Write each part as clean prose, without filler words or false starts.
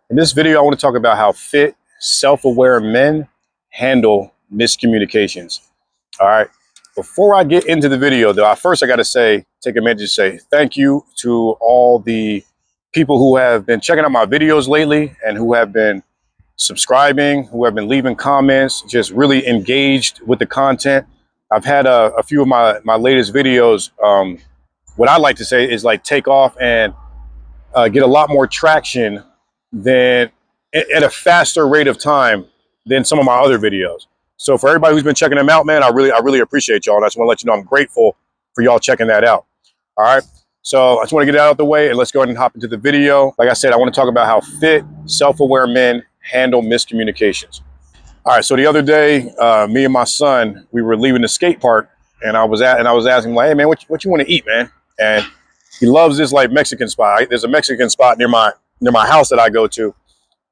In this video, I want to talk about how fit, self-aware men handle miscommunications. All right. Before I get into the video, though, first I got to take a minute to say thank you to all the people who have been checking out my videos lately and who have been subscribing, who have been leaving comments, just really engaged with the content. I've had a few of my latest videos. What I like to say is like take off and get a lot more traction than at a faster rate of time than some of my other videos. So for everybody who's been checking them out, man, I really appreciate y'all. And I just want to let you know I'm grateful for y'all checking that out. All right. So I just want to get it out of the way and let's go ahead and hop into the video. Like I said, I want to talk about how fit, self-aware men handle miscommunications. All right. So the other day, me and my son, we were leaving the skate park, and I was asking him, like, hey man, what you want to eat, man? And he loves this like Mexican spot. There's a Mexican spot near my house that I go to.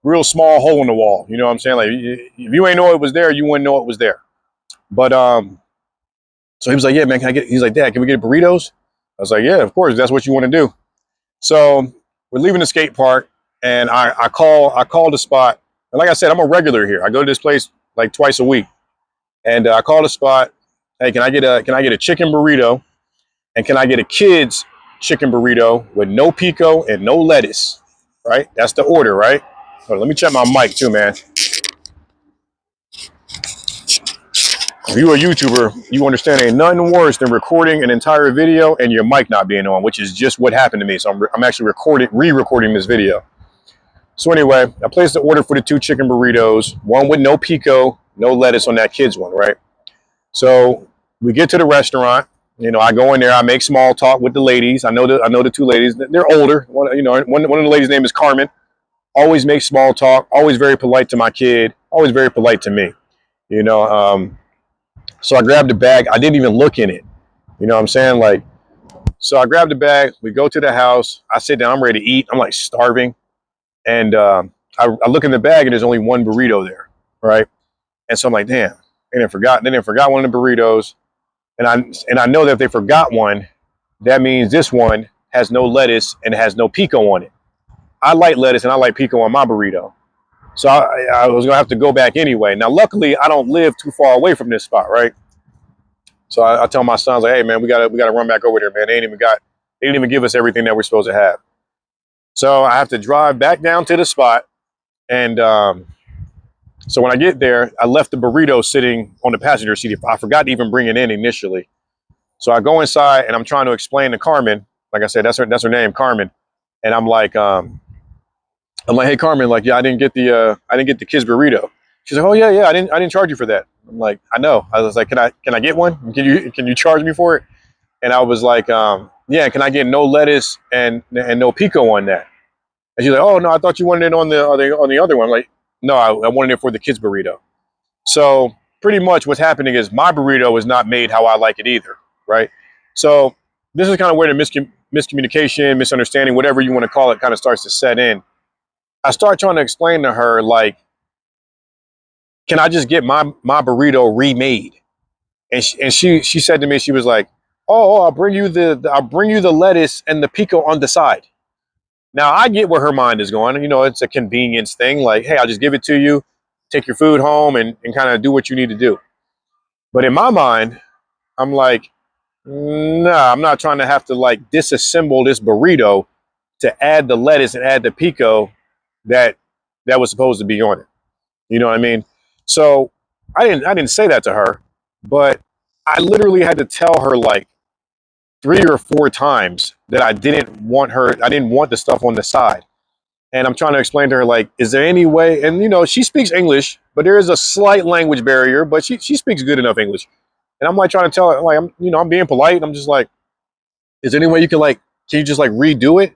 Real small hole in the wall. You know what I'm saying? Like if you ain't know it was there, you wouldn't know it was there. But so he was like, yeah, man, he's like, Dad, can we get burritos? I was like, yeah, of course, if that's what you want to do. So we're leaving the skate park, and I call the spot. And like I said, I'm a regular here. I go to this place like twice a week. And I call the spot. Hey, can I get a chicken burrito? And can I get a kid's chicken burrito with no pico and no lettuce? Right? That's the order, right? Hold on, let me check my mic too, man. If you're a YouTuber, you understand ain't nothing worse than recording an entire video and your mic not being on, which is just what happened to me. So I'm actually re-recording this video. So anyway, I placed the order for the 2 chicken burritos, one with no pico, no lettuce on that kid's one, right? So we get to the restaurant. You know, I go in there, I make small talk with the ladies. I know the 2 ladies. They're older. One of the ladies' name is Carmen. Always make small talk, always very polite to my kid, always very polite to me. You know, so I grabbed the bag. I didn't even look in it. You know what I'm saying? Like, so I grabbed the bag. We go to the house. I sit down. I'm ready to eat. I'm like starving. And I look in the bag and there's only one burrito there. Right. And so I'm like, damn, they didn't forgot one of the burritos. And I know that if they forgot one, that means this one has no lettuce and it has no pico on it. I like lettuce and I like pico on my burrito. So I was gonna have to go back anyway. Now, luckily, I don't live too far away from this spot, right? So I tell my sons, like, hey man, we gotta run back over there, man. They didn't even give us everything that we're supposed to have. So I have to drive back down to the spot. And so when I get there, I left the burrito sitting on the passenger seat. I forgot to even bring it in initially. So I go inside and I'm trying to explain to Carmen, like I said, that's her name, Carmen. And I'm like, hey Carmen, like, yeah, I didn't get the kid's burrito. She's like, oh yeah, I didn't charge you for that. I'm like, I know. I was like, can I get one? Can you charge me for it? And I was like, yeah, can I get no lettuce and no pico on that? And she's like, oh no, I thought you wanted it on the other one. I'm like, no, I wanted it for the kid's burrito. So pretty much what's happening is my burrito is not made how I like it either, right? So this is kind of where the miscommunication, misunderstanding, whatever you want to call it, kind of starts to set in. I start trying to explain to her, like, can I just get my burrito remade? And she said to me, she was like, oh, I'll bring you the lettuce and the pico on the side. Now I get where her mind is going. You know, it's a convenience thing. Like, hey, I'll just give it to you, take your food home and kind of do what you need to do. But in my mind, I'm like, nah, I'm not trying to have to like disassemble this burrito to add the lettuce and add the pico that was supposed to be on it. You know what I mean? So I didn't say that to her, but I literally had to tell her like 3 or 4 times that I didn't want the stuff on the side. And I'm trying to explain to her, like, is there any way? And you know, she speaks English, but there is a slight language barrier, but she speaks good enough English. And I'm like trying to tell her, like, I'm being polite. I'm just like, is there any way can you just like redo it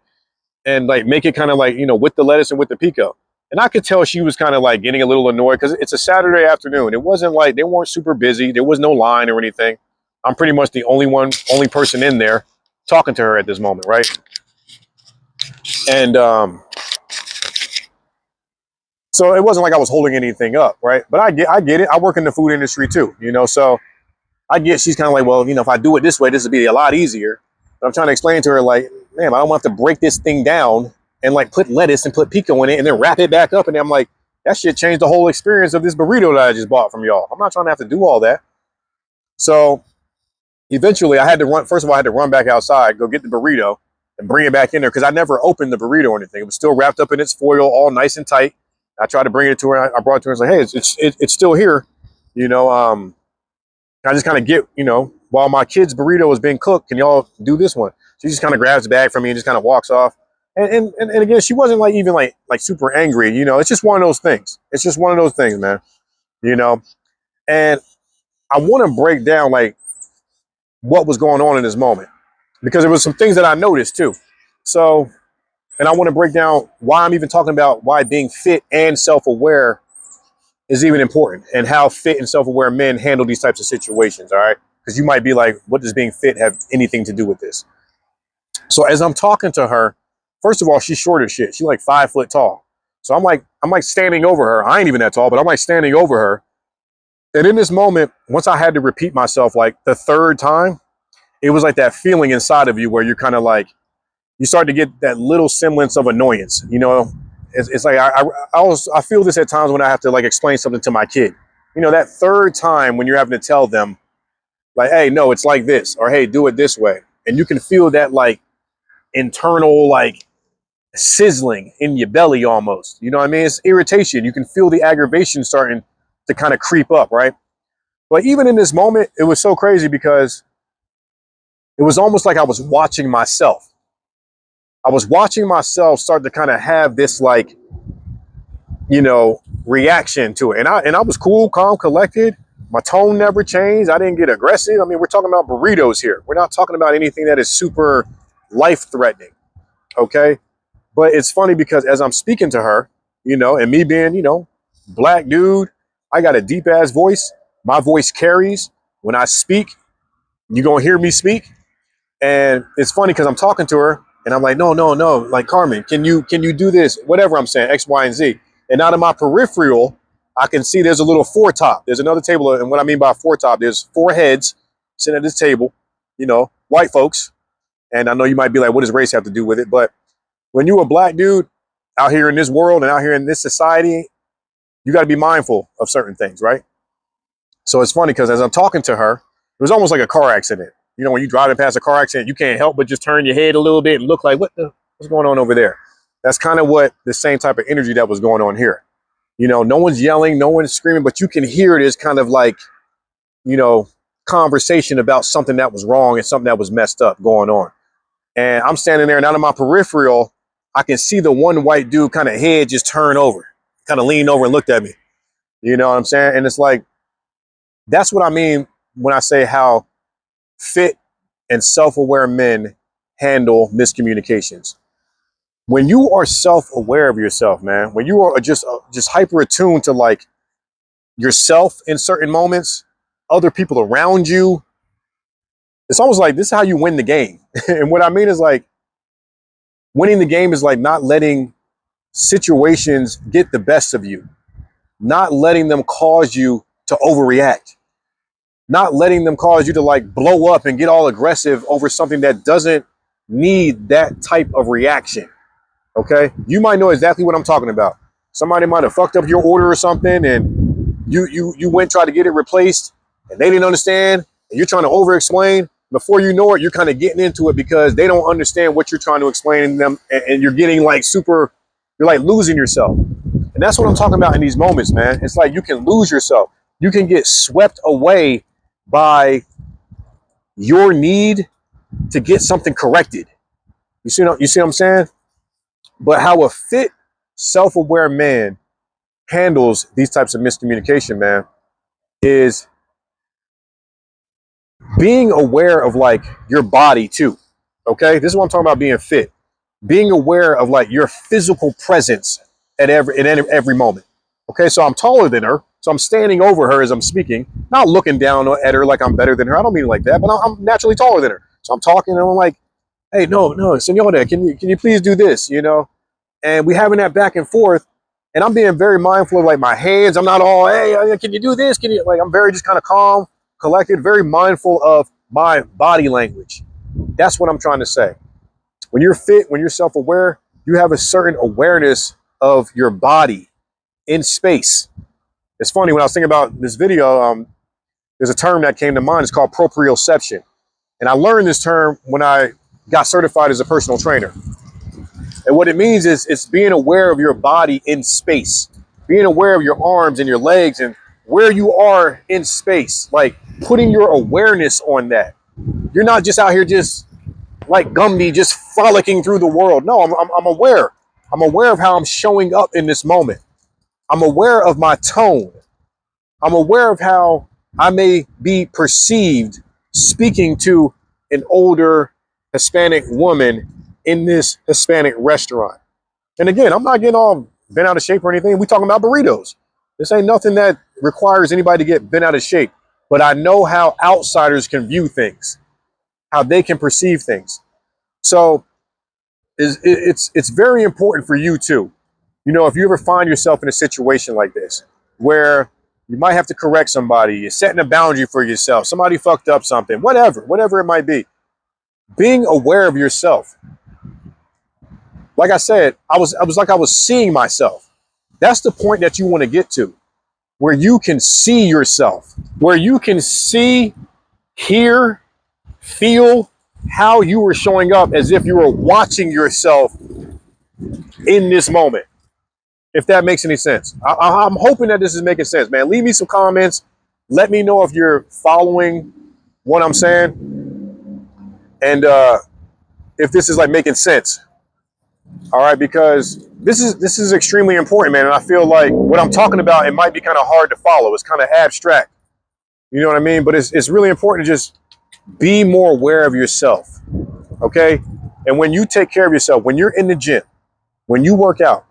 and like make it kind of like, you know, with the lettuce and with the pico? And I could tell she was kind of like getting a little annoyed because it's a Saturday afternoon. It wasn't like they weren't super busy. There was no line or anything. I'm pretty much the only person in there talking to her at this moment, right? And so it wasn't like I was holding anything up, right? But I get it. I work in the food industry too, you know. So I get she's kind of like, well, you know, if I do it this way, this would be a lot easier. But I'm trying to explain to her, like, man, I don't want to have to break this thing down and like put lettuce and put pico in it and then wrap it back up. And I'm like, that shit changed the whole experience of this burrito that I just bought from y'all. I'm not trying to have to do all that. So eventually I had to run. First of all, I had to run back outside, go get the burrito and bring it back in there because I never opened the burrito or anything. It was still wrapped up in its foil, all nice and tight. I tried to bring it to her. I brought it to her and was like, hey, it's still here. You know, I just kind of get, you know, while my kid's burrito is being cooked, can y'all do this one? She just kind of grabs the bag from me and just kind of walks off. And again, she wasn't like even like super angry. You know, it's just one of those things. It's just one of those things, man. You know, and I want to break down like what was going on in this moment because there was some things that I noticed too. So, and I want to break down why I'm even talking about why being fit and self-aware is even important and how fit and self-aware men handle these types of situations. All right. Because you might be like, what does being fit have anything to do with this? So as I'm talking to her, first of all, she's short as shit. She's like 5 foot tall. So I'm like standing over her. I ain't even that tall, but I'm like standing over her. And in this moment, once I had to repeat myself like the third time, it was like that feeling inside of you where you're kind of like, you start to get that little semblance of annoyance. You know, it's like I feel this at times when I have to like explain something to my kid. You know, that third time when you're having to tell them like, hey, no, it's like this, or hey, do it this way. And you can feel that like internal like sizzling in your belly almost. You know what I mean? It's irritation. You can feel the aggravation starting to kind of creep up, right? But even in this moment, it was so crazy because it was almost like I was watching myself. I was watching myself start to kind of have this like, you know, reaction to it. And I was cool, calm, collected. My tone never changed. I didn't get aggressive. I mean, we're talking about burritos here. We're not talking about anything that is super life-threatening, okay? But it's funny because as I'm speaking to her, you know, and me being, you know, black dude, I got a deep-ass voice. My voice carries. When I speak, you're going to hear me speak. And it's funny because I'm talking to her and I'm like, no, like, Carmen, can you do this? Whatever I'm saying, X, Y, and Z. And out of my peripheral, I can see there's a little foretop. There's another table. And what I mean by foretop, there's 4 heads sitting at this table, you know, white folks. And I know you might be like, what does race have to do with it? But when you're a black dude out here in this world and out here in this society, you got to be mindful of certain things, right? So it's funny because as I'm talking to her, it was almost like a car accident. You know, when you're driving past a car accident, you can't help but just turn your head a little bit and look like, what's going on over there? That's kind of what the same type of energy that was going on here. You know, no one's yelling, no one's screaming, but you can hear it as kind of like, you know, conversation about something that was wrong and something that was messed up going on. And I'm standing there and out of my peripheral, I can see the one white dude kind of head just turn over, kind of leaned over and looked at me. You know what I'm saying? And it's like, that's what I mean when I say how fit and self-aware men handle miscommunications. When you are self-aware of yourself, man, when you are just hyper attuned to like yourself in certain moments, other people around you, it's almost like this is how you win the game. And what I mean is like winning the game is like not letting situations get the best of you, not letting them cause you to overreact, not letting them cause you to like blow up and get all aggressive over something that doesn't need that type of reaction. Okay, you might know exactly what I'm talking about. Somebody might have fucked up your order or something, and you went try to get it replaced, and they didn't understand, and you're trying to over-explain. Before you know it, you're kind of getting into it because they don't understand what you're trying to explain to them, and you're getting like super, you're like losing yourself. And that's what I'm talking about in these moments, man. It's like you can lose yourself. You can get swept away by your need to get something corrected. You see what I'm saying? But how a fit, self-aware man handles these types of miscommunication, man, is being aware of like your body too. Okay, this is what I'm talking about being fit. Being aware of like your physical presence at every moment. Okay, so I'm taller than her, so I'm standing over her as I'm speaking, not looking down at her like I'm better than her. I don't mean it like that, but I'm naturally taller than her. So I'm talking and I'm like, hey, no, senora, can you please do this? You know, and we having that back and forth, and I'm being very mindful of like my hands. I'm not all, hey, can you do this? Can you, like, I'm very just kind of calm, collected, very mindful of my body language. That's what I'm trying to say. When you're fit, when you're self-aware, you have a certain awareness of your body in space. It's funny, when I was thinking about this video, there's a term that came to mind. It's called proprioception. And I learned this term when I got certified as a personal trainer. And what it means is it's being aware of your body in space, being aware of your arms and your legs and where you are in space, like putting your awareness on that. You're not just out here just like Gumby, just frolicking through the world. No, I'm aware. I'm aware of how I'm showing up in this moment. I'm aware of my tone. I'm aware of how I may be perceived speaking to an older Hispanic woman in this Hispanic restaurant. And again, I'm not getting all bent out of shape or anything. We're talking about burritos. This ain't nothing that requires anybody to get bent out of shape. But I know how outsiders can view things, how they can perceive things. So it's very important for you too. You know, if you ever find yourself in a situation like this, where you might have to correct somebody, you're setting a boundary for yourself, somebody fucked up something, whatever it might be, being aware of yourself. Like I said, I was seeing myself. That's the point that you want to get to, where you can see yourself, where you can see, hear, feel how you were showing up as if you were watching yourself in this moment. If that makes any sense. I'm hoping that this is making sense, man. Leave me some comments. Let me know if you're following what I'm saying. And if this is like making sense. All right, because this is extremely important, man. And I feel like what I'm talking about, it might be kind of hard to follow. It's kind of abstract. You know what I mean? But it's really important to just be more aware of yourself. Okay? And when you take care of yourself, when you're in the gym, when you work out,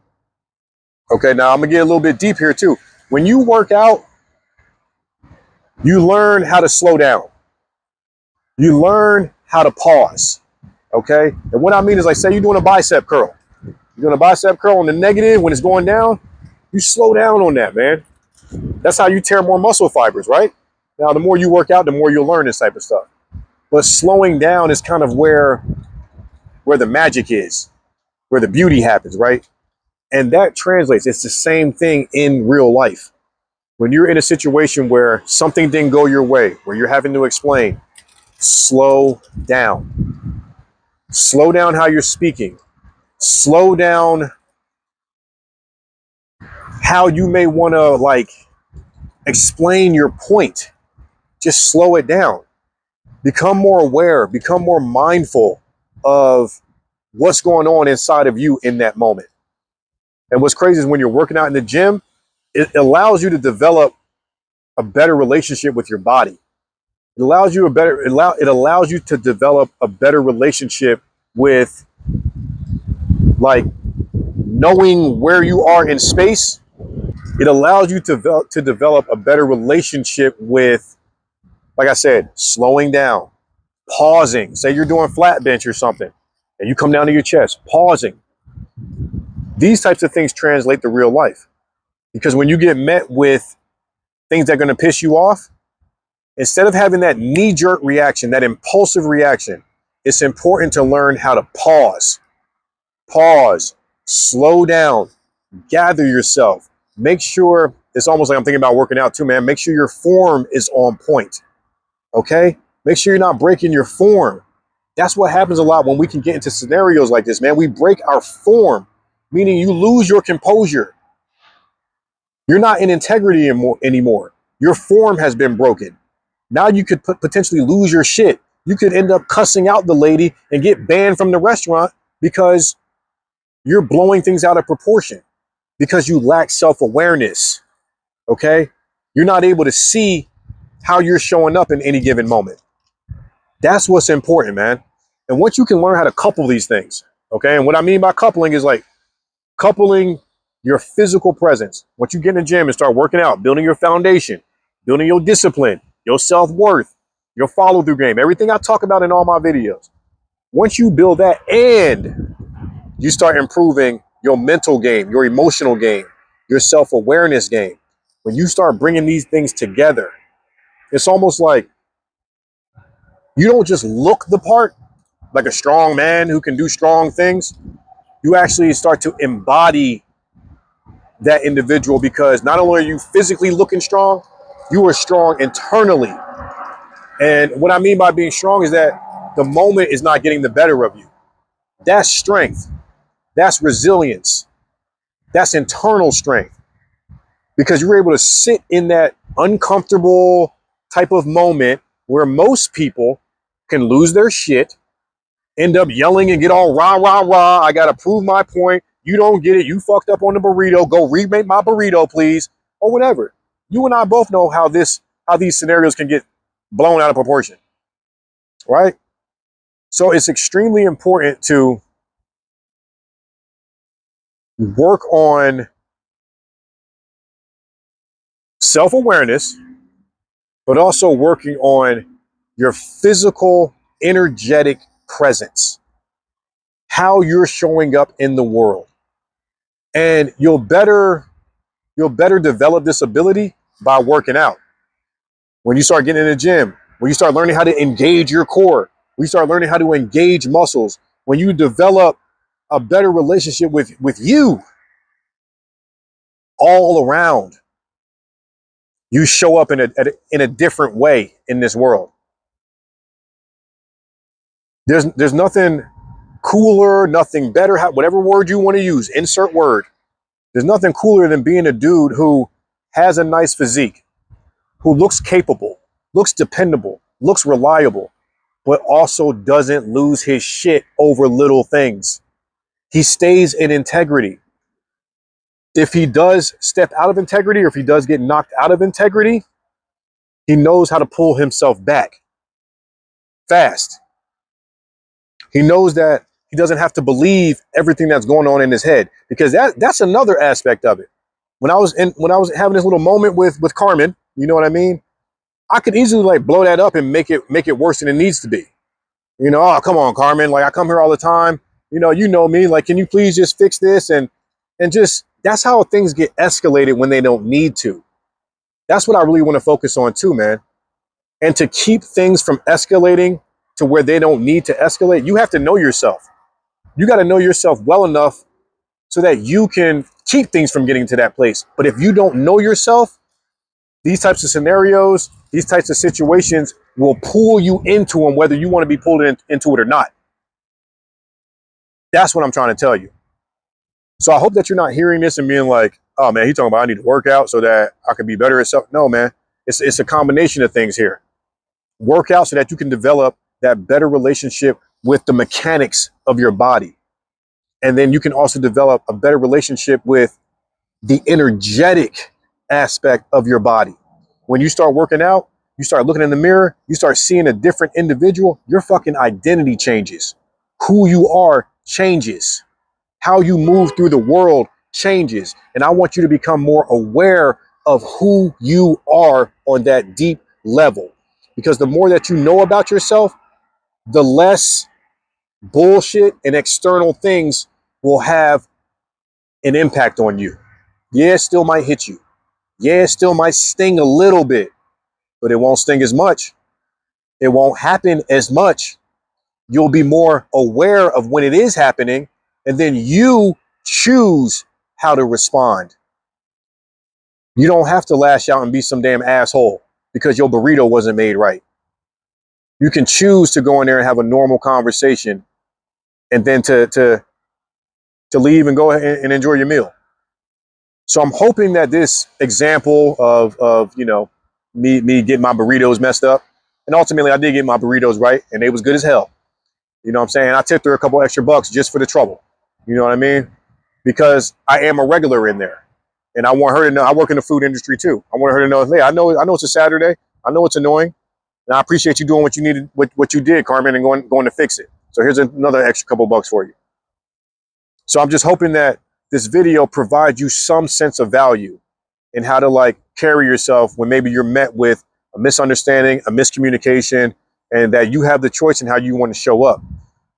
okay, now I'm gonna get a little bit deep here too. When you work out, you learn how to slow down. You learn how to pause. Okay? And what I mean is, like, say you're doing a bicep curl. You're doing a bicep curl on the negative when it's going down, you slow down on that, man. That's how you tear more muscle fibers, right? Now, the more you work out, the more you'll learn this type of stuff. But slowing down is kind of where the magic is, where the beauty happens, right? And that translates. It's the same thing in real life. When you're in a situation where something didn't go your way, where you're having to explain, slow down. Slow down how you're speaking. Slow down how you may want to, like, explain your point. Just slow it down. Become more aware, become more mindful of what's going on inside of you in that moment. And what's crazy is when you're working out in the gym, it allows you to develop a better relationship with your body. It allows you it allows you to develop a better relationship with, like, knowing where you are in space. It allows you to develop a better relationship with, like I said, slowing down, pausing. Say you're doing flat bench or something, and you come down to your chest, pausing. These types of things translate to real life. Because when you get met with things that are going to piss you off, instead of having that knee-jerk reaction, that impulsive reaction, it's important to learn how to pause. Pause, slow down, gather yourself. Make sure, it's almost like I'm thinking about working out too, man. Make sure your form is on point, okay? Make sure you're not breaking your form. That's what happens a lot when we can get into scenarios like this, man. We break our form, meaning you lose your composure. You're not in integrity anymore. Your form has been broken. Now you could potentially lose your shit. You could end up cussing out the lady and get banned from the restaurant because you're blowing things out of proportion, because you lack self-awareness, okay? You're not able to see how you're showing up in any given moment. That's what's important, man. And once you can learn how to couple these things, okay? And what I mean by coupling is like coupling your physical presence. Once you get in the gym and start working out, building your foundation, building your discipline, your self-worth, your follow-through game, everything I talk about in all my videos. Once you build that and you start improving your mental game, your emotional game, your self-awareness game, when you start bringing these things together, it's almost like you don't just look the part, like a strong man who can do strong things. You actually start to embody that individual, because not only are you physically looking strong, you are strong internally. And what I mean by being strong is that the moment is not getting the better of you. That's strength. That's resilience. That's internal strength, because you're able to sit in that uncomfortable type of moment where most people can lose their shit, end up yelling and get all rah, rah, rah. I got to prove my point. You don't get it. You fucked up on the burrito. Go remake my burrito, please. Or whatever. You and I both know how these scenarios can get blown out of proportion. Right? So it's extremely important to work on self-awareness, but also working on your physical, energetic presence, how you're showing up in the world. And you'll better develop this ability by working out. When you start getting in the gym, when you start learning how to engage your core, when you start learning how to engage muscles, when you develop a better relationship with you all around, you show up in a different way in this world. There's nothing cooler, nothing better, whatever word you want to use, insert word. There's nothing cooler than being a dude who has a nice physique, who looks capable, looks dependable, looks reliable, but also doesn't lose his shit over little things. He stays in integrity. If he does step out of integrity, or if he does get knocked out of integrity, he knows how to pull himself back fast. He knows that he doesn't have to believe everything that's going on in his head, because that's another aspect of it. When I was having this little moment with Carmen, you know what I mean? I could easily like blow that up and make it worse than it needs to be. You know, oh, come on, Carmen. Like, I come here all the time. You know me. Like, can you please just fix this? And just, that's how things get escalated when they don't need to. That's what I really want to focus on too, man. And to keep things from escalating to where they don't need to escalate, you have to know yourself. You got to know yourself well enough so that you can keep things from getting to that place. But if you don't know yourself, these types of scenarios, these types of situations will pull you into them, whether you want to be pulled into it or not. That's what I'm trying to tell you. So I hope that you're not hearing this and being like, oh man, he's talking about I need to work out so that I can be better at something. No, man, it's a combination of things here. Work out so that you can develop that better relationship with the mechanics of your body. And then you can also develop a better relationship with the energetic aspect of your body. When you start working out, you start looking in the mirror, you start seeing a different individual, your fucking identity changes. Who you are changes. How you move through the world changes. And I want you to become more aware of who you are on that deep level. Because the more that you know about yourself, the less bullshit and external things will have an impact on you. Yeah, it still might hit you. Yeah, it still might sting a little bit, but it won't sting as much. It won't happen as much. You'll be more aware of when it is happening, and then you choose how to respond. You don't have to lash out and be some damn asshole because your burrito wasn't made right. You can choose to go in there and have a normal conversation, and then to leave and go and enjoy your meal. So I'm hoping that this example of me getting my burritos messed up, and ultimately I did get my burritos right, and they was good as hell. You know what I'm saying? I tipped her a couple extra bucks just for the trouble. You know what I mean? Because I am a regular in there, and I want her to know I work in the food industry too. I want her to know, hey, I know it's a Saturday. I know it's annoying, and I appreciate you doing what you needed, what you did, Carmen, and going to fix it. So here's another extra couple bucks for you. So I'm just hoping that this video provides you some sense of value in how to like carry yourself when maybe you're met with a misunderstanding, a miscommunication, and that you have the choice in how you want to show up.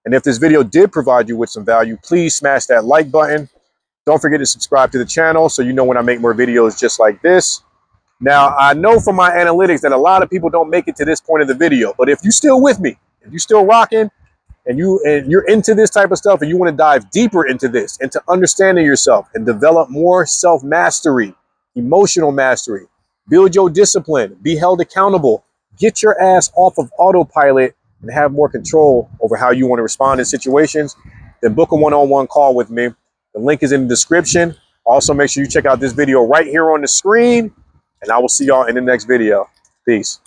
And if this video did provide you with some value, please smash that like button. Don't forget to subscribe to the channel so you know when I make more videos just like this. Now, I know from my analytics that a lot of people don't make it to this point of the video, but if you're still with me, if you're still rocking, and you're into this type of stuff and you want to dive deeper into this, into understanding yourself and develop more self-mastery, emotional mastery, build your discipline, be held accountable, get your ass off of autopilot and have more control over how you want to respond in situations, then book a one-on-one call with me. The link is in the description. Also, make sure you check out this video right here on the screen, and I will see y'all in the next video. Peace.